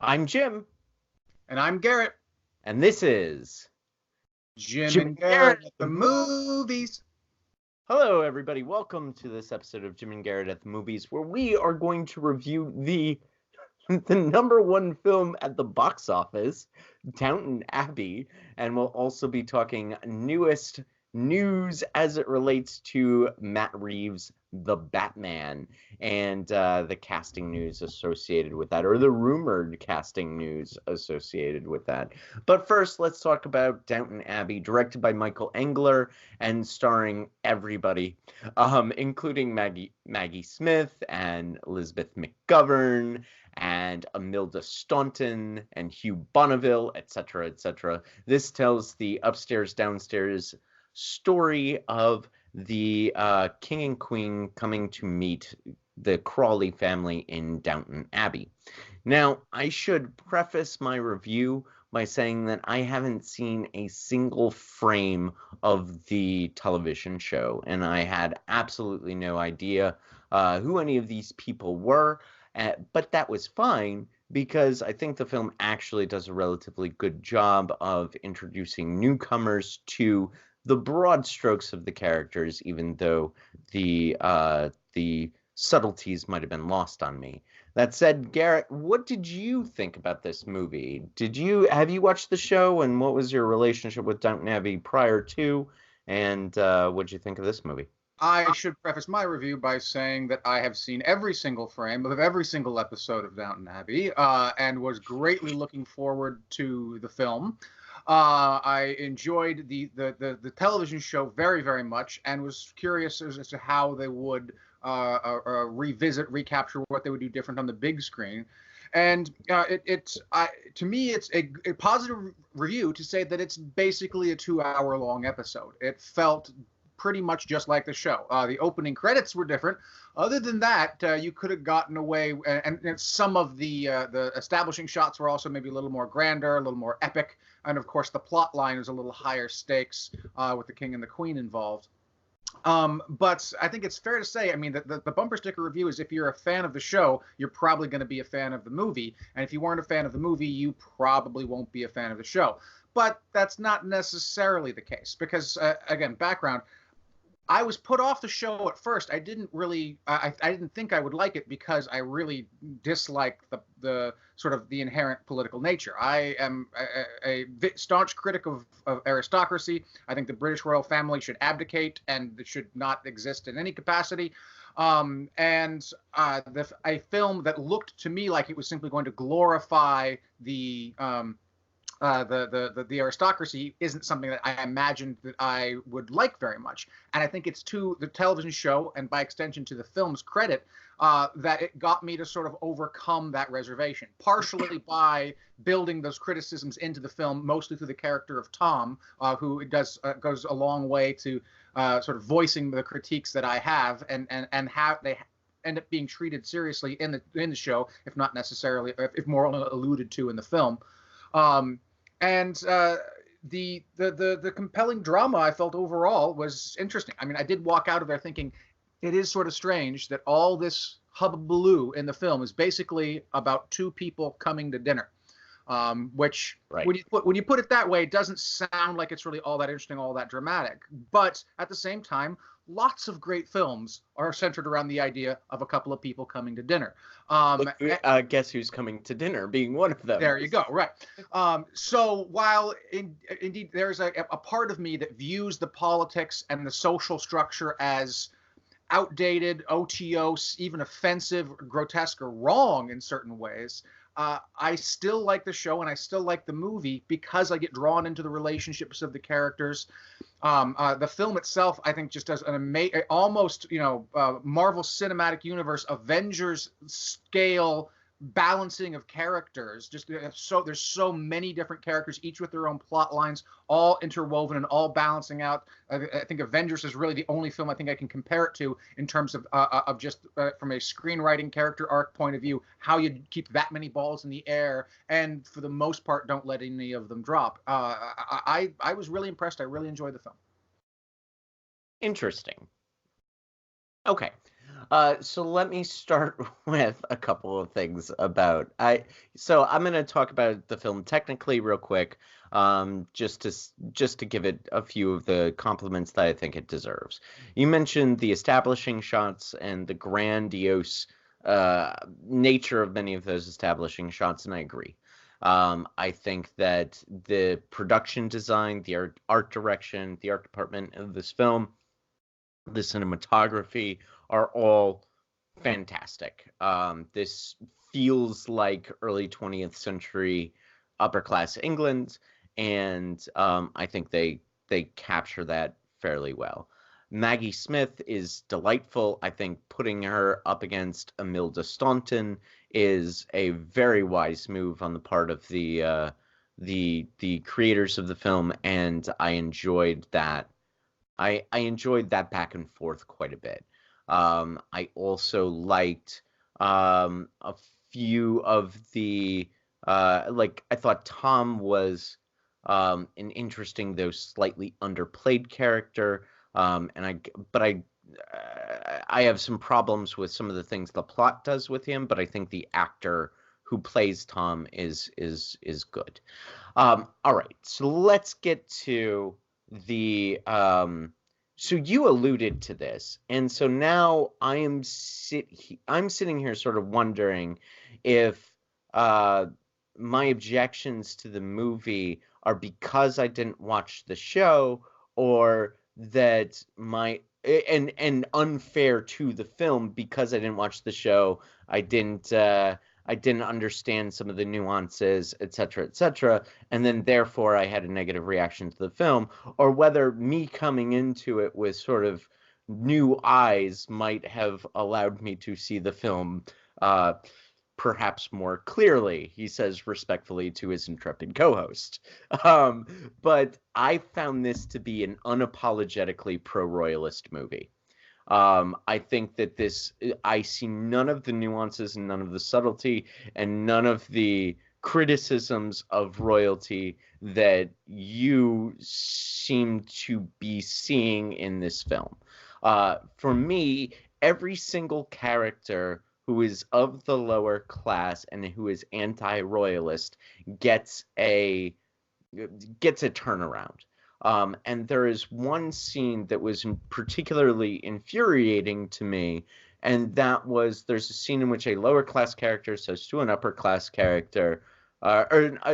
I'm Jim, And I'm Garrett. and this is Jim Jim and and Garrett Garrett at at the the Movies. movies. Hello, everybody. Welcome to this episode of Jim and Garrett at the Movies, where we are going to review the number one film at the box office, Downton Abbey, and we'll also be talking newest news as it relates to Matt Reeves' The Batman, and the casting news associated with that, or the rumored casting news associated with that. But first, let's talk about Downton Abbey, directed by Michael Engler and starring everybody, including Maggie Smith and Elizabeth McGovern and Imelda Staunton and Hugh Bonneville, etc., etc. This tells the upstairs downstairs story of the king and queen coming to meet the Crawley family in Downton Abbey. Now, I should preface my review by saying that I haven't seen a single frame of the television show, and I had absolutely no idea who any of these people were. But that was fine because I think the film actually does a relatively good job of introducing newcomers to the broad strokes of the characters, even though the subtleties might have been lost on me. That said, Garrett, what did you think about this movie? Have you watched the show, and what was your relationship with Downton Abbey prior to, and what did you think of this movie? I should preface my review by saying that I have seen every single frame of every single episode of Downton Abbey and was greatly looking forward to the film. I enjoyed the television show very, very much and was curious as to how they would recapture what they would do different on the big screen. And to me, it's a positive review to say that it's basically a 2 hour long episode. It felt pretty much just like the show. The opening credits were different. Other than that, you could have gotten away, and some of the establishing shots were also maybe a little more grander, a little more epic, and of course the plot line is a little higher stakes with the king and the queen involved. But I think it's fair to say, I mean, the bumper sticker review is if you're a fan of the show, you're probably going to be a fan of the movie. And if you weren't a fan of the movie, you probably won't be a fan of the show. But that's not necessarily the case because, again, background, I was put off the show at first. I didn't think I would like it because I really dislike the sort of the inherent political nature. I am a staunch critic of aristocracy. I think the British royal family should abdicate and should not exist in any capacity. A film that looked to me like it was simply going to glorify the aristocracy isn't something that I imagined that I would like very much. And I think it's to the television show and by extension to the film's credit that it got me to sort of overcome that reservation, partially by building those criticisms into the film, mostly through the character of Tom, who goes a long way to sort of voicing the critiques that I have and how they end up being treated seriously in the show, if not necessarily, if more alluded to in the film. The compelling drama I felt overall was interesting. I mean, I did walk out of there thinking it is sort of strange that all this hubbaloo in the film is basically about two people coming to dinner. Which, Right. when you put it that way, it doesn't sound like it's really all that interesting, all that dramatic. But at the same time, lots of great films are centered around the idea of a couple of people coming to dinner. Guess who's coming to dinner being one of them. There you go. Right. So while indeed there's a part of me that views the politics and the social structure as outdated, OTO, even offensive, grotesque, or wrong in certain ways, I still like the show and I still like the movie because I get drawn into the relationships of the characters. The film itself, I think, just does an amazing, almost, Marvel Cinematic Universe, Avengers scale balancing of characters. There's so many different characters, each with their own plot lines, all interwoven and all balancing out. I think Avengers is really the only film I think I can compare it to in terms of just from a screenwriting character arc point of view, how you keep that many balls in the air and for the most part don't let any of them drop. I was really impressed. I really enjoyed the film. Interesting. Okay. So let me start with a couple of things about So I'm going to talk about the film technically real quick, just to give it a few of the compliments that I think it deserves. You mentioned the establishing shots and the grandiose nature of many of those establishing shots, and I agree. I think that the production design, the art direction, the art department of this film, the cinematography are all fantastic. This feels like early 20th century upper class England, and I think they capture that fairly well. Maggie Smith is delightful. I think putting her up against Imelda Staunton is a very wise move on the part of the creators of the film, and I enjoyed that back and forth quite a bit. I also liked a few of the like I thought Tom was an interesting though slightly underplayed character. And I have some problems with some of the things the plot does with him, but I think the actor who plays Tom is good. All right, so let's get to the so you alluded to this, and so now I'm sitting here sort of wondering if uh my objections to the movie are because I didn't watch the show, or that and unfair to the film because I didn't watch the show. I didn't understand some of the nuances, etc., etc., and then therefore I had a negative reaction to the film, or whether me coming into it with sort of new eyes might have allowed me to see the film uh, perhaps more clearly, he says respectfully to his intrepid co-host. Um, but I found this to be an unapologetically pro-royalist movie. I think that I see none of the nuances and none of the subtlety and none of the criticisms of royalty that you seem to be seeing in this film. For me, every single character who is of the lower class and who is anti-royalist gets a gets a turnaround. And there is one scene that was particularly infuriating to me, and that was there's a scene in which a lower class character says to an upper class character,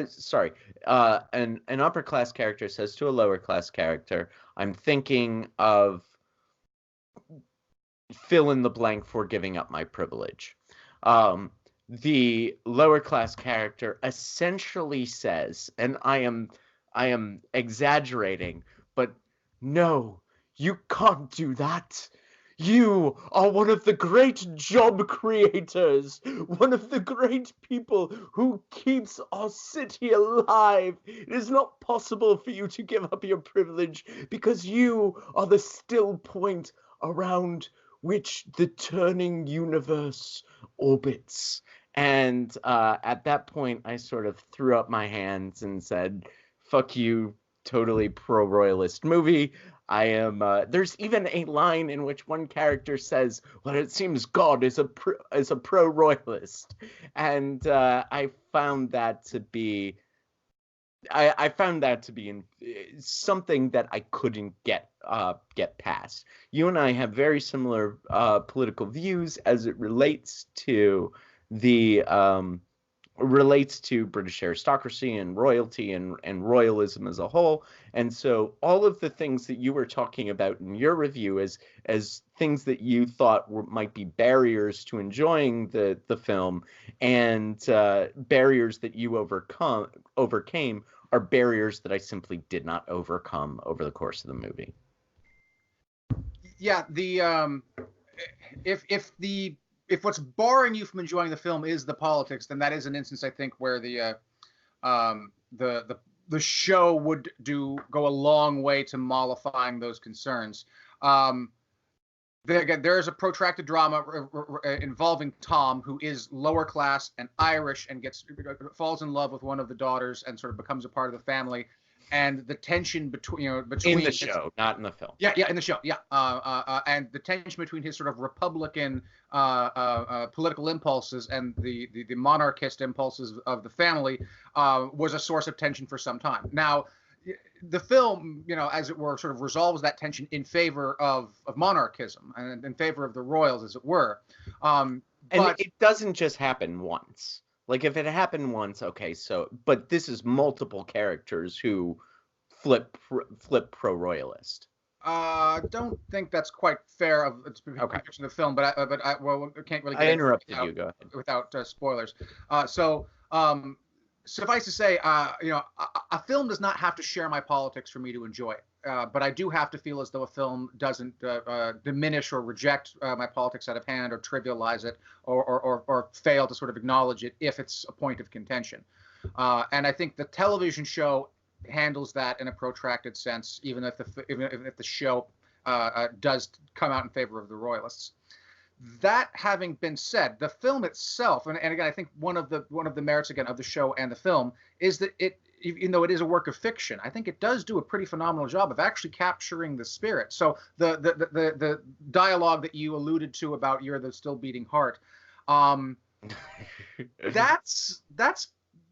sorry, an upper class character says to a lower class character, "I'm thinking of fill in the blank for giving up my privilege." Um, the lower class character essentially says, and I am exaggerating, but no, you can't do that. You are one of the great job creators, one of the great people who keeps our city alive. It is not possible for you to give up your privilege because you are the still point around which the turning universe orbits. And at that point, I sort of threw up my hands and said, fuck you, totally pro-royalist movie. I am. There's even a line in which one character says, "Well, it seems God is a pro-royalist," and I found that to be. I found that to be something that I couldn't get past. You and I have very similar political views as it the relates to British aristocracy and royalty and royalism as a whole. And so all of the things that you were talking about in your review as things that you thought might be barriers to enjoying the film, and barriers that you overcame are barriers that I simply did not overcome over the course of the movie. Yeah, if what's barring you from enjoying the film is the politics, then that is an instance, I think, where the show would go a long way to mollifying those concerns. There's a protracted drama involving Tom, who is lower class and Irish, and falls in love with one of the daughters and sort of becomes a part of the family. and the tension in the show, not in the film. Yeah, in the show, yeah, and the tension between his sort of Republican political impulses and the monarchist impulses of the family was a source of tension for some time. Now, the film, as it were, sort of resolves that tension in favor of monarchism and in favor of the royals, as it were. And it doesn't just happen once. Like, if it happened once, okay, but this is multiple characters who flip pro-royalist. Don't think that's quite fair of okay. the film, but I can't really. I interrupted you. Go ahead. Without spoilers. Suffice to say, a film does not have to share my politics for me to enjoy it. But I do have to feel as though a film doesn't diminish or reject my politics out of hand, or trivialize it, or fail to sort of acknowledge it if it's a point of contention. And I think the television show handles that in a protracted sense, even if the show does come out in favor of the royalists. That having been said, the film itself, and again, I think one of the merits again of the show and the film is that it, even though it is a work of fiction, I think it does do a pretty phenomenal job of actually capturing the spirit. So the dialogue that you alluded to about "You're the Still Beating Heart," that's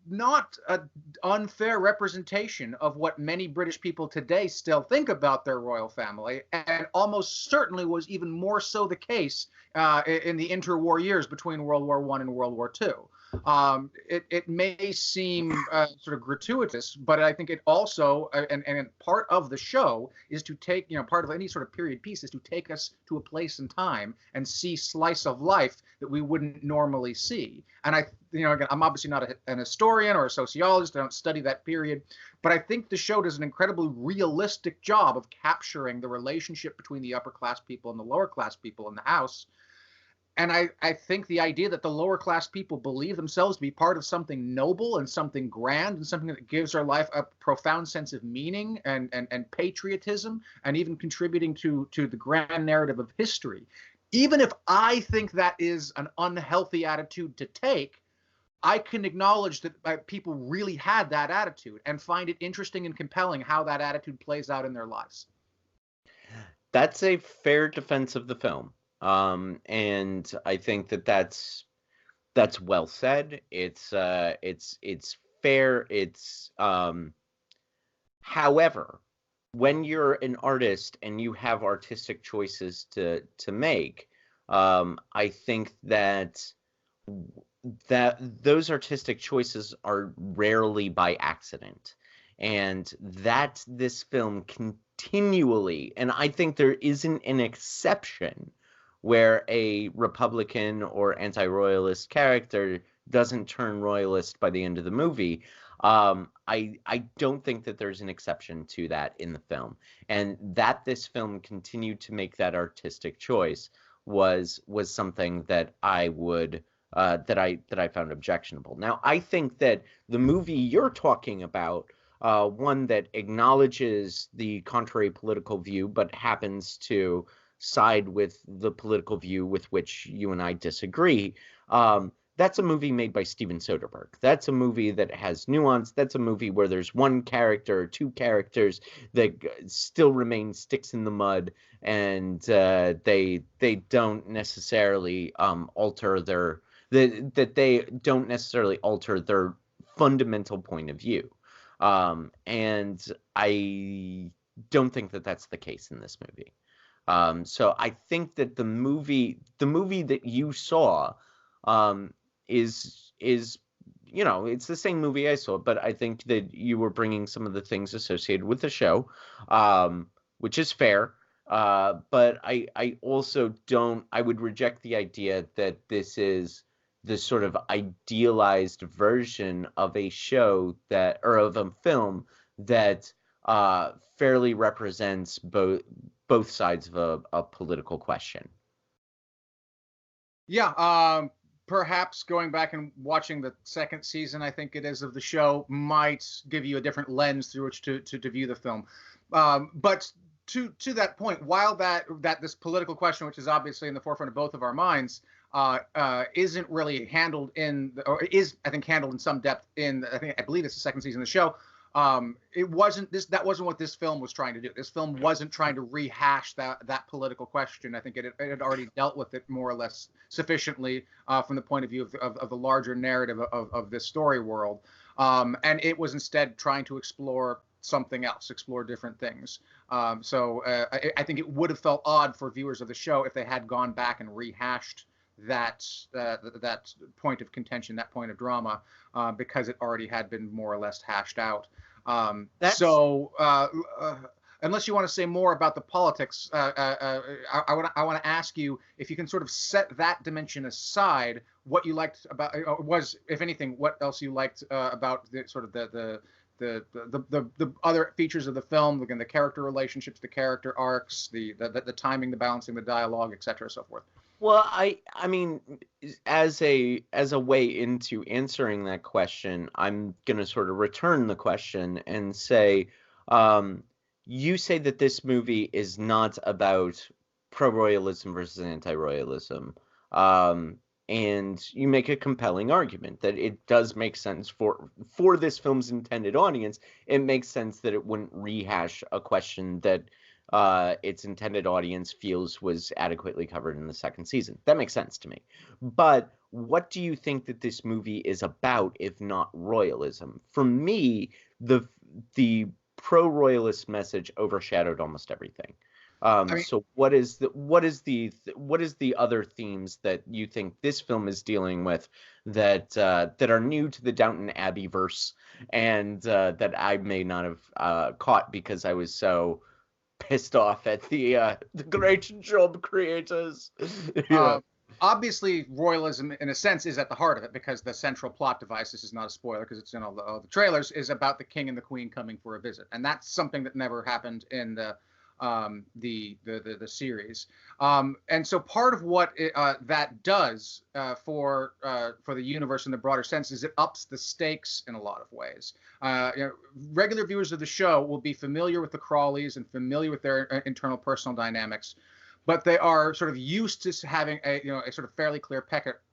not an unfair representation of what many British people today still think about their royal family, and almost certainly was even more so the case in the interwar years between World War I and World War II. It may seem sort of gratuitous, but I think it also, and part of the show is to take, part of any sort of period piece is to take us to a place in time and see slice of life that we wouldn't normally see. And again, I'm obviously not an historian or a sociologist. I don't study that period, but I think the show does an incredibly realistic job of capturing the relationship between the upper class people and the lower class people in the house. And I think the idea that the lower class people believe themselves to be part of something noble and something grand and something that gives our life a profound sense of meaning and patriotism, and even contributing to the grand narrative of history. Even if I think that is an unhealthy attitude to take, I can acknowledge that people really had that attitude and find it interesting and compelling how that attitude plays out in their lives. That's a fair defense of the film. And I think that's well said. It's fair. However, when you're an artist and you have artistic choices to make, I think that those artistic choices are rarely by accident, and that this can continually, and I think there isn't an exception where a Republican or anti-royalist character doesn't turn royalist by the end of the movie. I don't think that there's an exception to that in the film, and that this film continued to make that artistic choice was something that I would that I found objectionable. Now, I think that the movie you're talking about, one that acknowledges the contrary political view but happens to side with the political view with which you and I disagree, that's a movie made by Steven Soderbergh. That's a movie that has nuance. That's a movie where there's one character or two characters that still remain sticks in the mud, and they don't necessarily alter their fundamental point of view. And I don't think that that's the case in this movie. So I think that the movie that you saw is it's the same movie I saw, but I think that you were bringing some of the things associated with the show, which is fair. But I also I would reject the idea that this is the sort of idealized version of a show or of a film that fairly represents both sides of a political question. Yeah, perhaps going back and watching the second season, I think it is, of the show, might give you a different lens through which to view the film. But to that point, while that this political question, which is obviously in the forefront of both of our minds, isn't really handled handled in some depth in, I believe it's the second season of the show. It wasn't this. That wasn't what this film was trying to do. This film wasn't trying to rehash that political question. I think it had already dealt with it more or less sufficiently from the point of view of the larger narrative of this story world. And it was instead trying to explore something else, explore different things. I think it would have felt odd for viewers of the show if they had gone back and rehashed that point of contention, that point of drama, because it already had been more or less hashed out. Unless you want to say more about the politics, I want to ask you if you can sort of set that dimension aside, what you liked about was, if anything, what else you liked about the sort of the other features of the film, again, the character relationships, the character arcs, the timing, the balancing, the dialogue, etc., so forth. Well, I mean, as a way into answering that question, I'm gonna sort of return the question and say, you say that this movie is not about pro-royalism versus anti-royalism, and you make a compelling argument that it does make sense for this film's intended audience. It makes sense that it wouldn't rehash a question that its intended audience feels was adequately covered in the second season. That makes sense to me. But what do you think that this movie is about, if not royalism? For me, the pro-royalist message overshadowed almost everything. So what is the other themes that you think this film is dealing with that are new to the Downton Abbey verse, and that I may not have caught because I was so pissed off at the great job creators? Yeah. Obviously, royalism, in a sense, is at the heart of it, because the central plot device, this is not a spoiler because it's in all the trailers, is about the king and the queen coming for a visit, and that's something that never happened in the series. And so part of what that does for the universe in the broader sense is it ups the stakes in a lot of ways. Regular viewers of the show will be familiar with the Crawleys and familiar with their internal personal dynamics, but they are sort of used to having a sort of fairly clear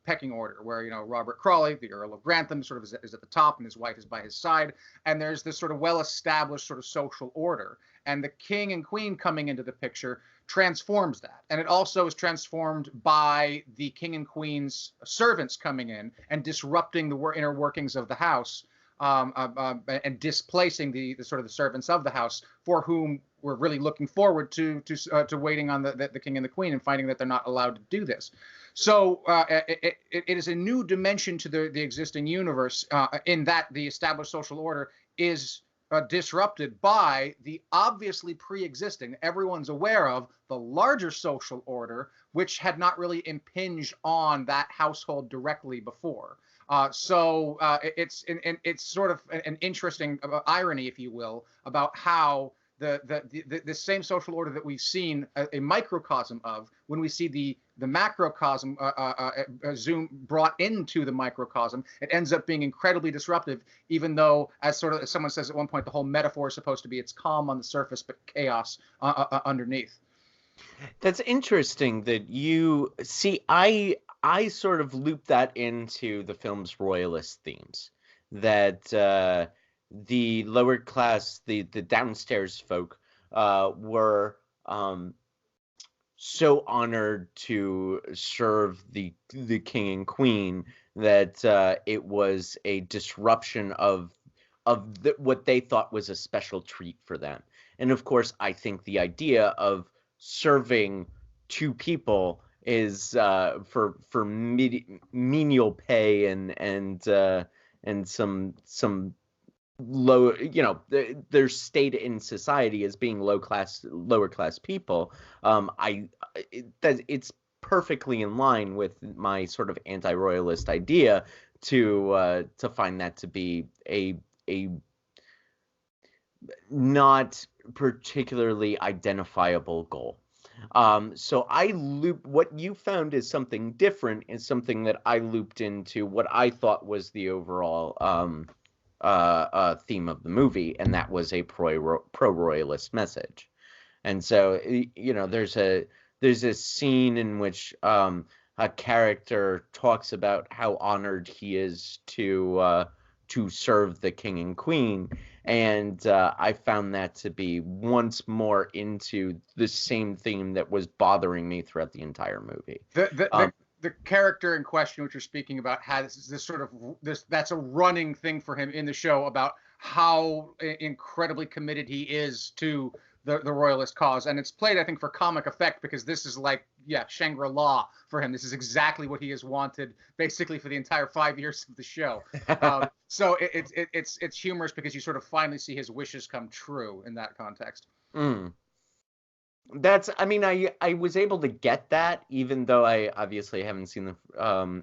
pecking order, where Robert Crawley, the Earl of Grantham, sort of is at the top, and his wife is by his side, and there's this sort of well-established sort of social order. And the king and queen coming into the picture transforms that, and it also is transformed by the king and queen's servants coming in and disrupting the inner workings of the house, and displacing the sort of the servants of the house, for whom we're really looking forward to waiting on the king and the queen, and finding that they're not allowed to do this. So it is a new dimension to the existing universe, in that the established social order is disrupted by the obviously pre-existing, everyone's aware of, the larger social order, which had not really impinged on that household directly before. So it's sort of an interesting irony, if you will, about how the same social order that we've seen a microcosm of, when we see the macrocosm zoom brought into the microcosm, it ends up being incredibly disruptive, even though, as someone says at one point, the whole metaphor is supposed to be it's calm on the surface but chaos underneath. That's interesting that you see. I sort of loop that into the film's royalist themes, that the lower class, the downstairs folk, were so honored to serve the king and queen that it was a disruption of what they thought was a special treat for them. And of course, I think the idea of serving two people is for menial pay and some low, their state in society as being lower class people. It's perfectly in line with my sort of anti-royalist idea to find that to be a not particularly identifiable goal. So I loop what you found is something different, is something that I looped into what I thought was the overall theme of the movie, and that was a pro-royalist message. And so there's a scene in which a character talks about how honored he is to to serve the king and queen. And I found that to be once more into the same theme that was bothering me throughout the entire movie. The character in question, which you're speaking about, has this sort of that's a running thing for him in the show about how incredibly committed he is to the royalist cause. And it's played, I think, for comic effect, because this is like, Shangri-La for him. This is exactly what he has wanted basically for the entire 5 years of the show. So it's humorous because you sort of finally see his wishes come true in that context. I was able to get that, even though I obviously haven't seen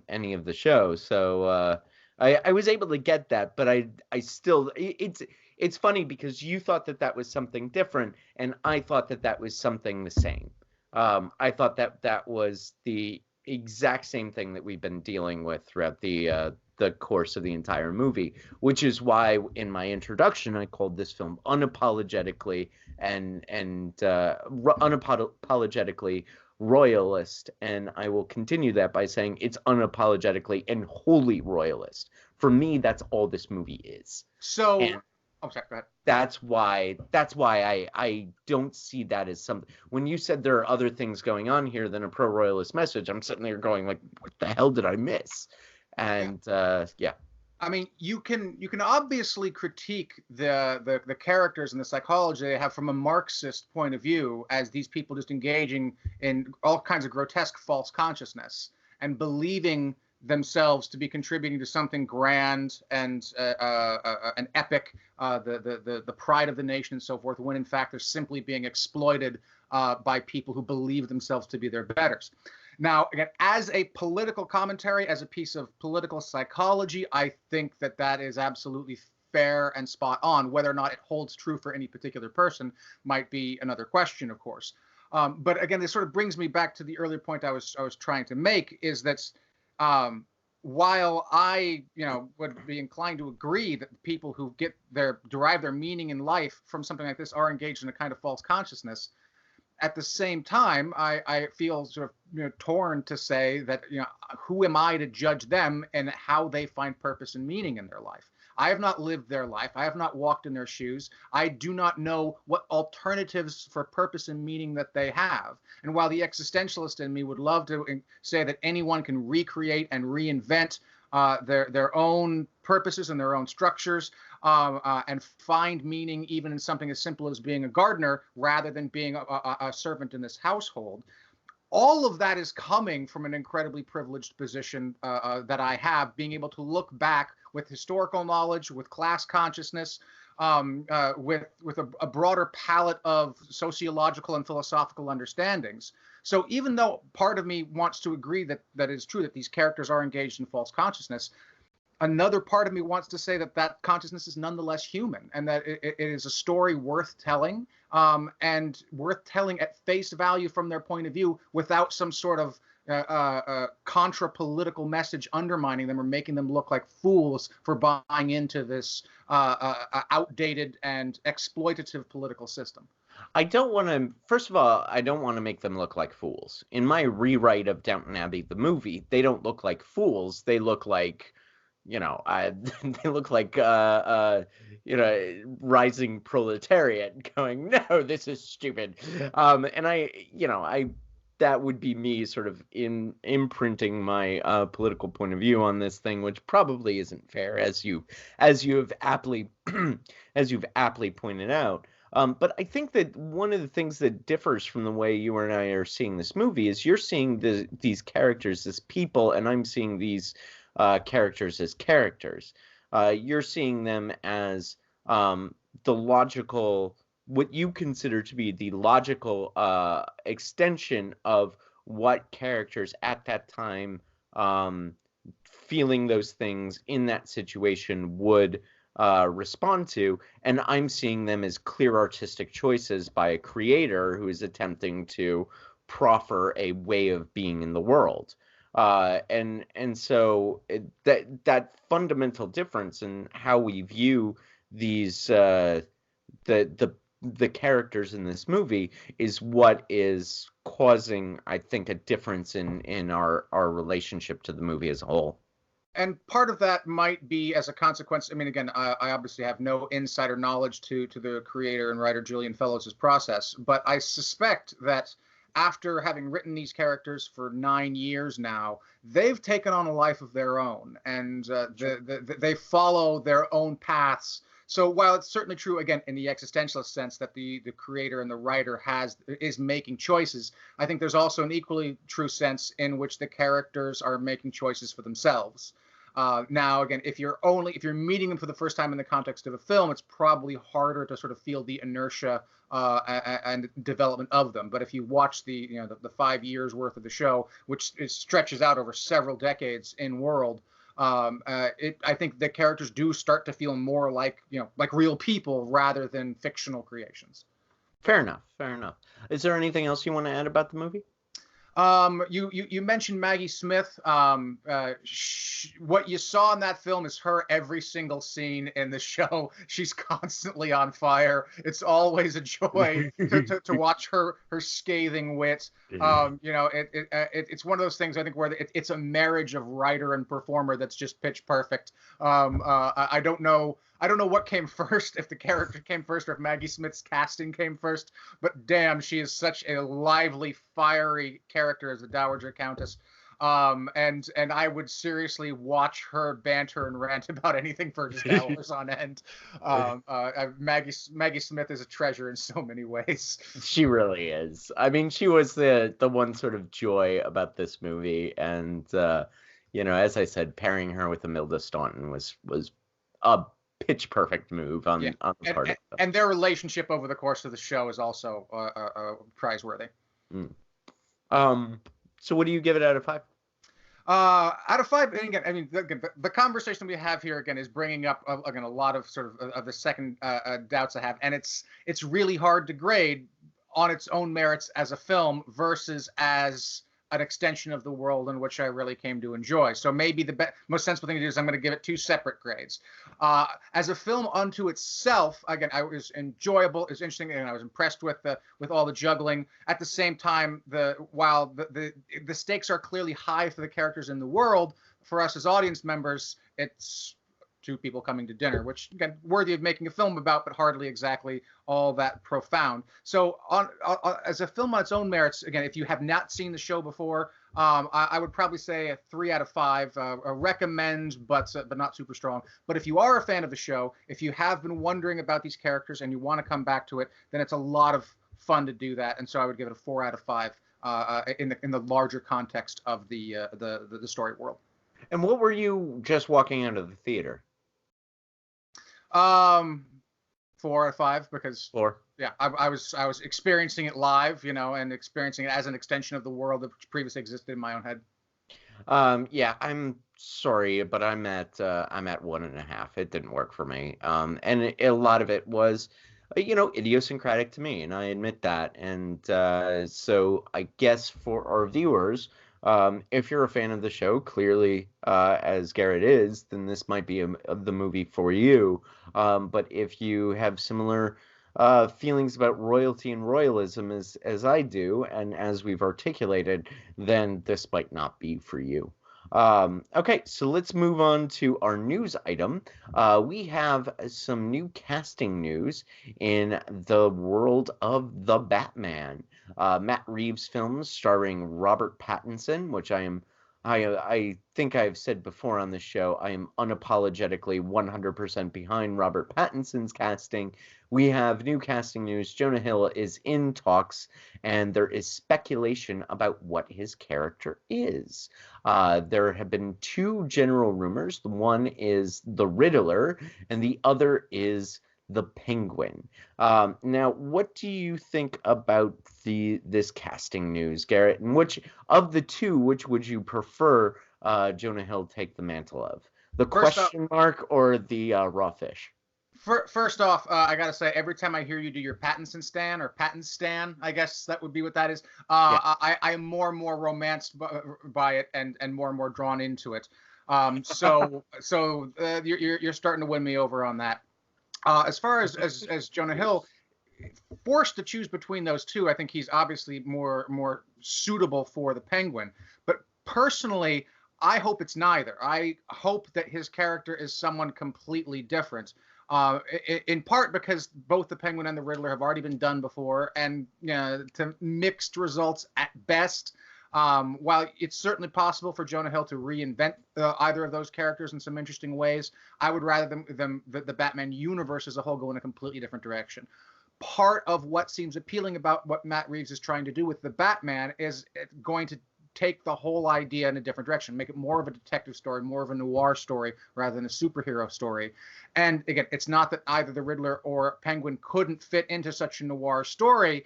any of the shows. So I was able to get that, but I still, it's funny because you thought that was something different, and I thought that was something the same. I thought that was the exact same thing that we've been dealing with throughout the course of the entire movie, which is why in my introduction I called this film unapologetically and unapologetically royalist, and I will continue that by saying it's unapologetically and wholly royalist. For me, that's all this movie is. So, and sorry, go ahead. That's why I don't see that as something. When you said there are other things going on here than a pro-royalist message, I'm sitting there going like, what the hell did I miss? And yeah. I mean, you can obviously critique the characters and the psychology they have from a Marxist point of view, as these people just engaging in all kinds of grotesque false consciousness and believing themselves to be contributing to something grand and an epic, the pride of the nation and so forth, when in fact they're simply being exploited by people who believe themselves to be their betters. Now, again, as a political commentary, as a piece of political psychology, I think that is absolutely fair and spot on. Whether or not it holds true for any particular person might be another question, of course. But again, this sort of brings me back to the earlier point I was trying to make, is that while I, would be inclined to agree that the people who derive their meaning in life from something like this are engaged in a kind of false consciousness, at the same time, I feel sort of torn to say that who am I to judge them and how they find purpose and meaning in their life? I have not lived their life. I have not walked in their shoes. I do not know what alternatives for purpose and meaning that they have. And while the existentialist in me would love to say that anyone can recreate and reinvent their own purposes and their own structures, and find meaning even in something as simple as being a gardener rather than being a servant in this household, all of that is coming from an incredibly privileged position that I have, being able to look back with historical knowledge, with class consciousness, with a broader palette of sociological and philosophical understandings. So even though part of me wants to agree that it is true that these characters are engaged in false consciousness, another part of me wants to say that consciousness is nonetheless human, and that it is a story worth telling, and worth telling at face value from their point of view, without some sort of contra-political message undermining them or making them look like fools for buying into this outdated and exploitative political system. First of all, I don't want to make them look like fools. In my rewrite of Downton Abbey, the movie, they don't look like fools. They look like, they look like, rising proletariat going, no, this is stupid. And that would be me sort of imprinting my political point of view on this thing, which probably isn't fair, as you've aptly pointed out. But I think that one of the things that differs from the way you and I are seeing this movie is you're seeing these characters as people, and I'm seeing these characters as characters. You're seeing them as the logical, what you consider to be the logical extension of what characters at that time, feeling those things in that situation, would respond to, and I'm seeing them as clear artistic choices by a creator who is attempting to proffer a way of being in the world. And so that fundamental difference in how we view these the characters in this movie is what is causing, I think, a difference in our relationship to the movie as a whole. And part of that might be as a consequence. I mean, again, I obviously have no insider knowledge to the creator and writer Julian Fellows' process, but I suspect that after having written these characters for 9 years now, they've taken on a life of their own, and they follow their own paths. So while it's certainly true, again, in the existentialist sense that the creator and the writer is making choices, I think there's also an equally true sense in which the characters are making choices for themselves. Now, again, if you're meeting them for the first time in the context of a film, it's probably harder to sort of feel the inertia and development of them. But if you watch the 5 years worth of the show, which stretches out over several decades in world, I think the characters do start to feel more like real people rather than fictional creations. Fair enough. Fair enough. Is there anything else you want to add about the movie? You mentioned Maggie Smith. What you saw in that film is her every single scene in the show. She's constantly on fire. It's always a joy to watch her scathing wit. It's one of those things I think where it's a marriage of writer and performer that's just pitch perfect. I don't know what came first, if the character came first or if Maggie Smith's casting came first, but damn, she is such a lively, fiery character as the Dowager Countess. And I would seriously watch her banter and rant about anything for just hours on end. Maggie Smith is a treasure in so many ways. She really is. I mean, she was the one sort of joy about this movie, and as I said, pairing her with Imelda Staunton was a pitch perfect move on the part of them. And their relationship over the course of the show is also prizeworthy. So what do you give it out of 5? Out of 5, and again, I mean, the conversation we have here again is bringing up again a lot of sort of the second doubts I have, and it's really hard to grade on its own merits as a film versus as an extension of the world in which I really came to enjoy. So maybe the most sensible thing to do is I'm going to give it 2 separate grades. As a film unto itself, again, I was enjoyable, it was interesting, and I was impressed with all the juggling. At the same time, while the stakes are clearly high for the characters in the world, for us as audience members, it's 2 people coming to dinner, which again, worthy of making a film about, but hardly exactly all that profound. So as a film on its own merits, again, if you have not seen the show before, I would probably say a 3 out of 5, a recommend, but not super strong. But if you are a fan of the show, if you have been wondering about these characters and you want to come back to it, then it's a lot of fun to do that. And so I would give it a 4 out of 5 in the larger context of the story world. And what were you just walking out of the theater? 4 out of 5 because 4. Yeah, I was experiencing it live, and experiencing it as an extension of the world that previously existed in my own head. Yeah, I'm sorry, but I'm at 1.5. It didn't work for me. And a lot of it was, idiosyncratic to me, and I admit that. And so I guess for our viewers, if you're a fan of the show, clearly, as Garret is, then this might be the movie for you. But if you have similar feelings about royalty and royalism as I do, and as we've articulated, then this might not be for you. Okay, so let's move on to our news item. We have some new casting news in the world of The Batman. Matt Reeves' film starring Robert Pattinson, which I think I've said before on the show, I am unapologetically 100% behind Robert Pattinson's casting. We have new casting news. Jonah Hill is in talks, and there is speculation about what his character is. There have been 2 general rumors. The one is the Riddler, and the other is the Penguin. Now, what do you think about this casting news, Garret? And which of the 2, which would you prefer Jonah Hill take the mantle of? The question mark or the raw fish? First off, I gotta say, every time I hear you do your Pattinson stan or Patton stan, I guess that would be what that is. Yeah. I am more and more romanced by it and more drawn into it. So you're starting to win me over on that. As far as Jonah Hill, forced to choose between those 2, I think he's obviously more suitable for the Penguin. But personally, I hope it's neither. I hope that his character is someone completely different. In part because both the Penguin and the Riddler have already been done before, and to mixed results at best. While it's certainly possible for Jonah Hill to reinvent either of those characters in some interesting ways, I would rather the Batman universe as a whole go in a completely different direction. Part of what seems appealing about what Matt Reeves is trying to do with the Batman is going to take the whole idea in a different direction, make it more of a detective story, more of a noir story rather than a superhero story. And again, it's not that either the Riddler or Penguin couldn't fit into such a noir story.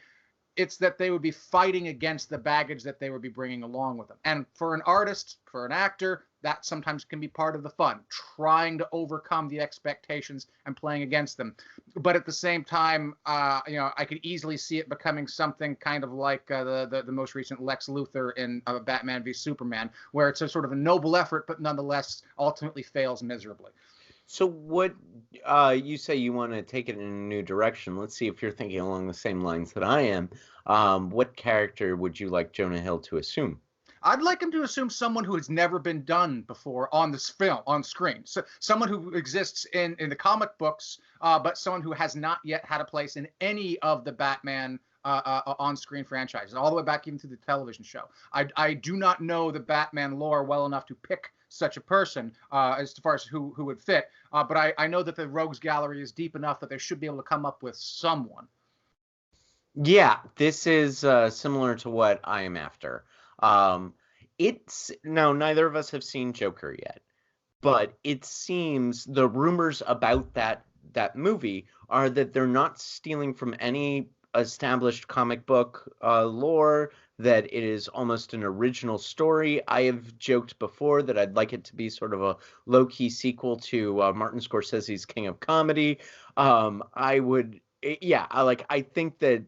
It's that they would be fighting against the baggage that they would be bringing along with them. And for an artist, for an actor, that sometimes can be part of the fun, trying to overcome the expectations and playing against them. But at the same time, I could easily see it becoming something kind of like the most recent Lex Luthor in Batman v Superman, where it's a sort of a noble effort, but nonetheless ultimately fails miserably. So what you say you want to take it in a new direction. Let's see if you're thinking along the same lines that I am. What character would you like Jonah Hill to assume? I'd like him to assume someone who has never been done before on this film, on screen. So someone who exists in the comic books, but someone who has not yet had a place in any of the Batman on-screen franchises, all the way back even to the television show. I do not know the Batman lore well enough to pick such a person as far as who would fit. But I know that the rogues gallery is deep enough that they should be able to come up with someone. Yeah, this is similar to what I am after. Neither of us have seen Joker yet, but it seems the rumors about that movie are that they're not stealing from any established comic book lore, that it is almost an original story. I have joked before that I'd like it to be sort of a low-key sequel to Martin Scorsese's King of Comedy. I think that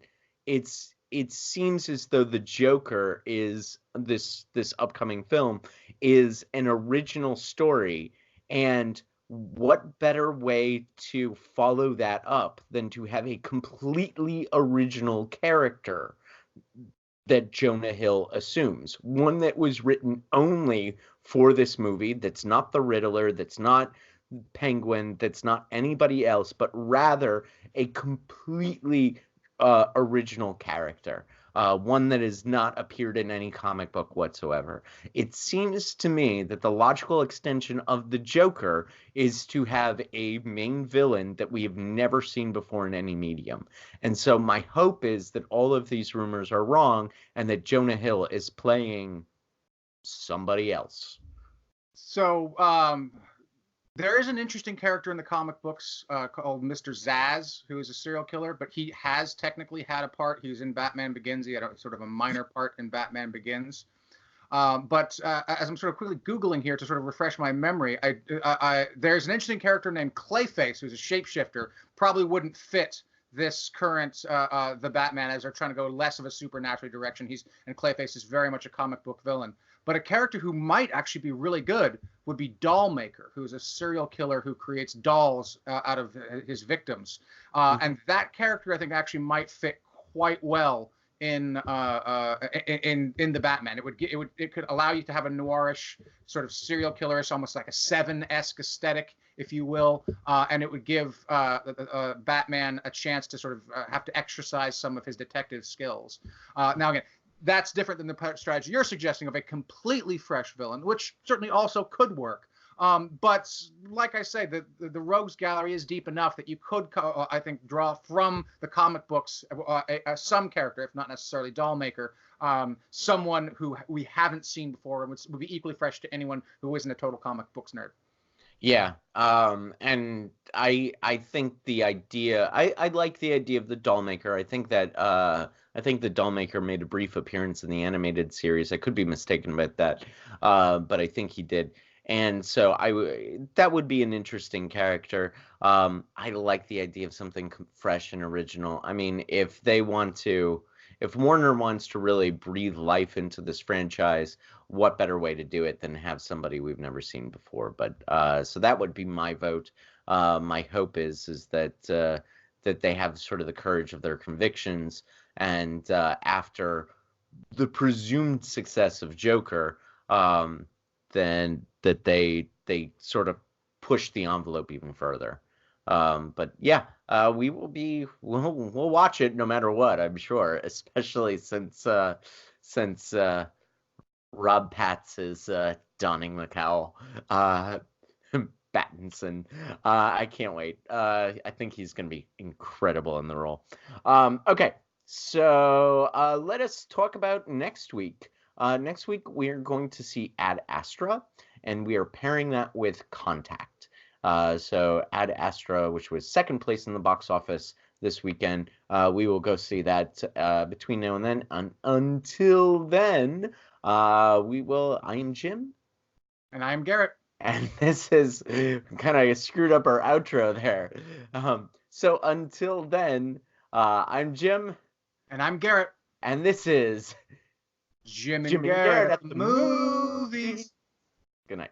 it seems as though the Joker is this upcoming film is an original story, and what better way to follow that up than to have a completely original character that Jonah Hill assumes, one that was written only for this movie, that's not the Riddler, that's not Penguin, that's not anybody else, but rather a completely original character, one that has not appeared in any comic book whatsoever. It seems to me that the logical extension of the Joker is to have a main villain that we have never seen before in any medium. And so my hope is that all of these rumors are wrong and that Jonah Hill is playing somebody else. So, there is an interesting character in the comic books called Mr. Zsasz, who is a serial killer, but he has technically had a part. He was in Batman Begins. He had sort of a minor part in Batman Begins. But as I'm sort of quickly Googling here to sort of refresh my memory, there's an interesting character named Clayface, who's a shapeshifter. Probably wouldn't fit this current the Batman, as they're trying to go less of a supernatural direction. And Clayface is very much a comic book villain. But a character who might actually be really good would be Dollmaker, who's a serial killer who creates dolls out of his victims. And that character, I think, actually might fit quite well in the Batman. It could allow you to have a noirish sort of serial killer, almost like a Seven-esque aesthetic, if you will, and it would give Batman a chance to sort of have to exercise some of his detective skills. Now, again, that's different than the strategy you're suggesting of a completely fresh villain, which certainly also could work. But like I say, the rogues gallery is deep enough that you could, I think, draw from the comic books some character, if not necessarily Dollmaker, someone who we haven't seen before and would be equally fresh to anyone who isn't a total comic books nerd. Yeah, and I think the idea, I like the idea of the Dollmaker. I think the Dollmaker made a brief appearance in the animated series. I could be mistaken about that, but I think he did. And so that would be an interesting character. I like the idea of something fresh and original. I mean, if Warner wants to really breathe life into this franchise, what better way to do it than have somebody we've never seen before? But so that would be my vote. My hope is that they have sort of the courage of their convictions, and after the presumed success of Joker, then that they sort of push the envelope even further. But yeah, we'll watch it no matter what, I'm sure, especially since Rob Patz is donning the cowl. Pattinson. I can't wait. I think he's going to be incredible in the role. Okay, so let us talk about next week. Next week, we're going to see Ad Astra, and we are pairing that with Contact. So Ad Astra, which was second place in the box office this weekend, we will go see that between now and then. Until then, I am Jim. And I'm Garrett. And this is kind of screwed up our outro there. So until then, I'm Jim. And I'm Garrett. And this is Jim and Garrett at the movies. Good night.